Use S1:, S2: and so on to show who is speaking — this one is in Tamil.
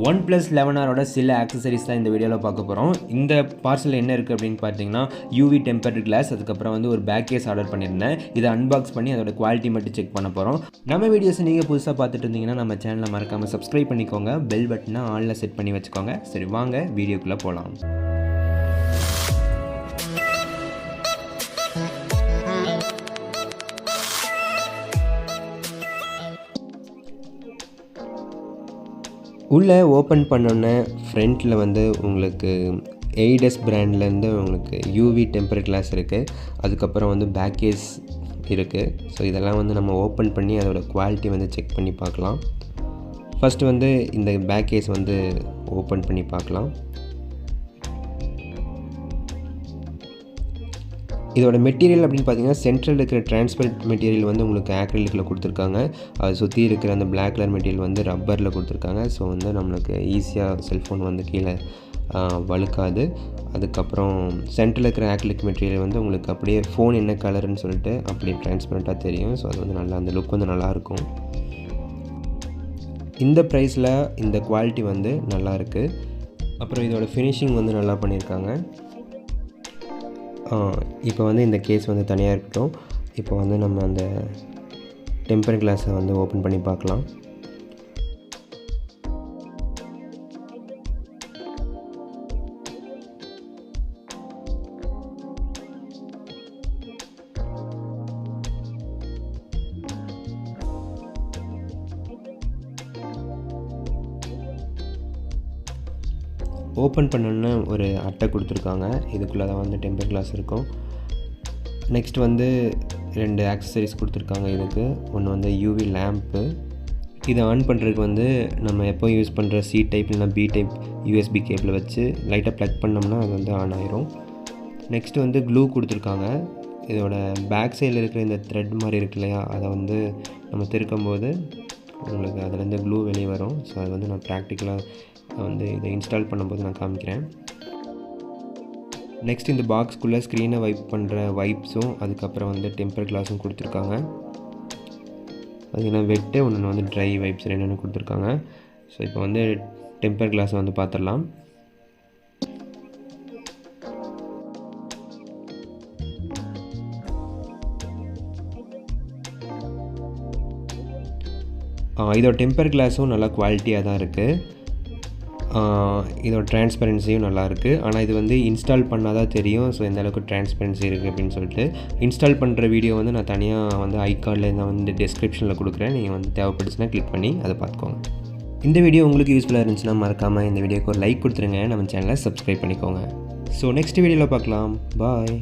S1: OnePlus 11R சில ஆக்சசரிஸ் தான் இந்த வீடியோவில் பார்க்க போகிறோம். இந்த பார்சல் என்ன இருக்குது அப்படின்னு பார்த்தீங்கன்னா யூவி டெம்பர்டு கிளாஸ், அதுக்கப்புறம் வந்து ஒரு பேக் கேஸ் ஆர்டர் பண்ணியிருந்தேன். இதை அன்பாக்ஸ் பண்ணி அதோட குவாலிட்டி மட்டும் செக் பண்ண போகிறோம். நம்ம வீடியோஸ் நீங்கள் புதுசாக பார்த்துட்டு இருந்தீங்கன்னா நம்ம சேனலை மறக்காமல் சப்ஸ்கிரைப் பண்ணிக்கோங்க. பெல் பட்டனை ஆனில் செட் பண்ணி வச்சுக்கோங்க. சரி வாங்க வீடியோக்குள்ளே போகலாம். உள்ளே ஓப்பன் பண்ணோன்னே ஃப்ரண்ட்டில் வந்து உங்களுக்கு எய்டஸ் பிராண்ட்லேருந்து உங்களுக்கு யூவி டெம்பர் கிளாஸ் இருக்குது. அதுக்கப்புறம் வந்து பேக் கேஸ் இருக்குது. ஸோ இதெல்லாம் வந்து நம்ம ஓப்பன் பண்ணி அதோட குவாலிட்டி வந்து செக் பண்ணி பார்க்கலாம். ஃபஸ்ட்டு வந்து இந்த பேக் கேஸ் வந்து ஓப்பன் பண்ணி பார்க்கலாம். இதோட மெட்டீரியல் அப்படின்னு பார்த்தீங்கன்னா சென்ட்ரல் இருக்கிற டிரான்ஸ்பரண்ட் மெட்டீரியல் வந்து உங்களுக்கு ஆக்ரிலிக்கில் கொடுத்துருக்காங்க. அதை சுற்றி இருக்கிற அந்த பிளாக் கலர் மெட்டீரியல் வந்து ரப்பரில் கொடுத்துருக்காங்க. ஸோ வந்து நம்மளுக்கு ஈஸியாக செல்ஃபோன் வந்து கீழே வழுக்காது. அதுக்கப்புறம் சென்ட்ரல் இருக்கிற ஆக்ரிலிக் மெட்டீரியல் வந்து உங்களுக்கு அப்படியே ஃபோன் என்ன கலருன்னு சொல்லிட்டு அப்படியே டிரான்ஸ்பரண்ட்டாக தெரியும். ஸோ அது வந்து நல்லா அந்த லுக் வந்து நல்லாயிருக்கும். இந்த ப்ரைஸில் இந்த குவாலிட்டி வந்து நல்லாயிருக்கு. அப்புறம் இதோட ஃபினிஷிங் வந்து நல்லா பண்ணியிருக்காங்க. இப்போ வந்து இந்த கேஸ் வந்து தனியாக இருக்கட்டும். இப்போ வந்து நம்ம அந்த டெம்பர் கிளாஸை வந்து ஓப்பன் பண்ணி பார்க்கலாம். ஓப்பன் பண்ணோன்னே ஒரு அட்டை கொடுத்துருக்காங்க. இதுக்குள்ளே தான் வந்து டெம்பர் கிளாஸ் இருக்கும். நெக்ஸ்ட் வந்து 2 ஆக்சசரிஸ் கொடுத்துருக்காங்க. இதுக்கு ஒன்று வந்து யூவி லேம்ப்பு. இதை ஆன் பண்ணுறதுக்கு வந்து நம்ம எப்போ யூஸ் பண்ணுற சி டைப் இல்லைனா பி டைப் யூஎஸ்பி கேபிள் வச்சு லைட்டாக ப்ளக் பண்ணோம்னா அது வந்து ஆன் ஆயிரும். நெக்ஸ்ட் வந்து க்ளூ கொடுத்துருக்காங்க. இதோட பேக் சைடில் இருக்கிற இந்த த்ரெட் மாதிரி இருக்கு இல்லையா, அதை வந்து நம்ம திருக்கும்போது உங்களுக்கு அதுலேருந்து க்ளூ வெளியே வரும். ஸோ அது வந்து நான் ப்ராக்டிக்கலாக வந்து இதை இன்ஸ்டால் பண்ணும்போது நான் காமிக்கிறேன். நெக்ஸ்ட் இந்த பாக்ஸ்க்குள்ளே ஸ்க்ரீனை வைப் பண்ணுற வைப்ஸும் அதுக்கப்புறம் வந்து டெம்பர் கிளாஸும் கொடுத்துருக்காங்க. பார்த்தீங்கன்னா வெட்டு ஒன்று வந்து ட்ரை வைப்ஸ் ரெண்டு கொடுத்துருக்காங்க. ஸோ இப்போ வந்து டெம்பர் கிளாஸை வந்து பார்த்துடலாம். இதோட டெம்பர் கிளாஸும் நல்லா குவாலிட்டியாக தான் இருக்குது. இதோட டிரான்ஸ்பரன்சியும் நல்லாயிருக்கு. ஆனால் இது வந்து இன்ஸ்டால் பண்ணால் தான் தெரியும் ஸோ எந்த அளவுக்கு டிரான்ஸ்பரன்சி இருக்குது அப்படின்னு சொல்லிட்டு. இன்ஸ்டால் பண்ணுற வீடியோ வந்து நான் தனியாக வந்து ஐகார்டில் நான் வந்து டிஸ்கிரிப்ஷனில் கொடுக்குறேன். நீங்கள் வந்து தேவைப்பட்டுச்சுன்னா கிளிக் பண்ணி அதை பார்த்துக்கோங்க. இந்த வீடியோ உங்களுக்கு யூஸ்ஃபுல்லாக இருந்துச்சுன்னா மறக்காமல் இந்த வீடியோக்கு ஒரு லைக் கொடுத்துருங்க. நம்ம சேனலை சப்ஸ்கிரைப் பண்ணிக்கோங்க. ஸோ நெக்ஸ்ட் வீடியோவில் பார்க்கலாம். பாய்.